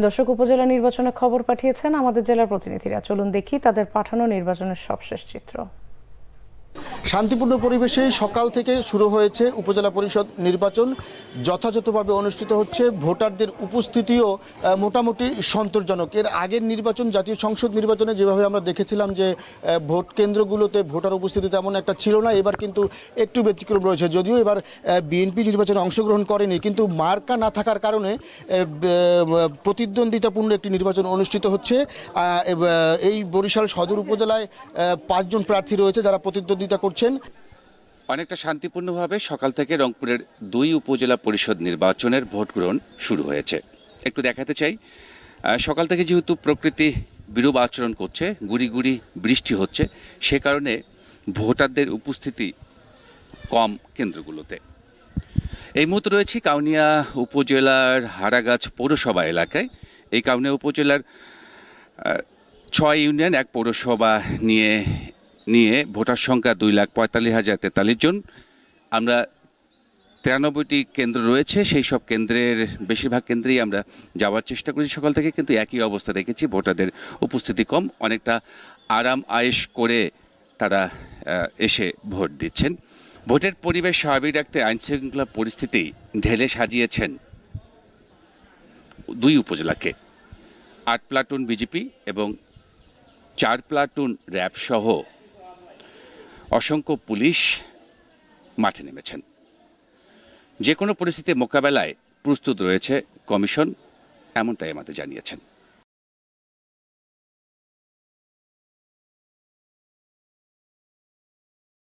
দর্শক, উপজেলা নির্বাচনের খবর পাঠিয়েছেন আমাদের জেলার প্রতিনিধিরা। চলুন দেখি তাদের পাঠানো নির্বাচনের সবশেষ চিত্র। শান্তিপূর্ণ পরিবেশে সকাল থেকে শুরু হয়েছে উপজেলা পরিষদ নির্বাচন। যথাযথভাবে অনুষ্ঠিত হচ্ছে। ভোটারদের উপস্থিতিও মোটামুটি সন্তোষজনক। এর আগের নির্বাচন, জাতীয় সংসদ নির্বাচনে যেভাবে আমরা দেখেছিলাম যে ভোট কেন্দ্রগুলোতে ভোটার উপস্থিতি তেমন একটা ছিল না, এবার কিন্তু একটু ব্যতিক্রম রয়েছে। যদিও এবার বিএনপি নির্বাচনে অংশগ্রহণ করেনি, কিন্তু মার্কা না থাকার কারণে প্রতিদ্বন্দ্বিতাপূর্ণ একটি নির্বাচন অনুষ্ঠিত হচ্ছে। এই বরিশাল সদর উপজেলায় 5 জন প্রার্থী রয়েছে যারা প্রতিদ্বন্দ্বিতা করছেন। অনেকটা শান্তিপূর্ণভাবে সকাল থেকে রংপুরের 2 উপজেলা পরিষদ নির্বাচনের ভোট গ্রহণ শুরু হয়েছে। একটু দেখাতে চাই, সকাল থেকে যেহেতু প্রকৃতি বিরূপ আচরণ করছে, গুড়ি গুড়ি বৃষ্টি হচ্ছে, সে কারণে ভোটারদের উপস্থিতি কম কেন্দ্রগুলোতে। এই মুহূর্তে রয়েছি কাউনিয়া উপজেলার হারাগাছ পৌরসভা এলাকায়। এই কাউনিয়া উপজেলার 6 ইউনিয়ন 1 পৌরসভা নিয়ে ভোটার সংখ্যা 2,45,043 জন। আমরা 93টি কেন্দ্র রয়েছে, সেই সব কেন্দ্রের বেশিরভাগ কেন্দ্রেই আমরা যাওয়ার চেষ্টা করেছি সকাল থেকে, কিন্তু একই অবস্থা দেখেছি, ভোটারদের উপস্থিতি কম। অনেকটা আরাম আয়েশ করে তারা এসে ভোট দিচ্ছেন। ভোটের পরিবেশ স্বাভাবিক রাখতে আইনশৃঙ্খলা পরিস্থিতি ঢেলে সাজিয়েছেন 2 উপজেলাকে। 8 প্লাটুন বিজিপি এবং 4 প্লাটুন র্যাব সহ অসংখ্য পুলিশ মাঠে নেমেছেন। যে কোনো পরিস্থিতি মোকাবেলায় প্রস্তুত রয়েছে কমিশন, এমনটাই আমাদের জানিয়েছেন।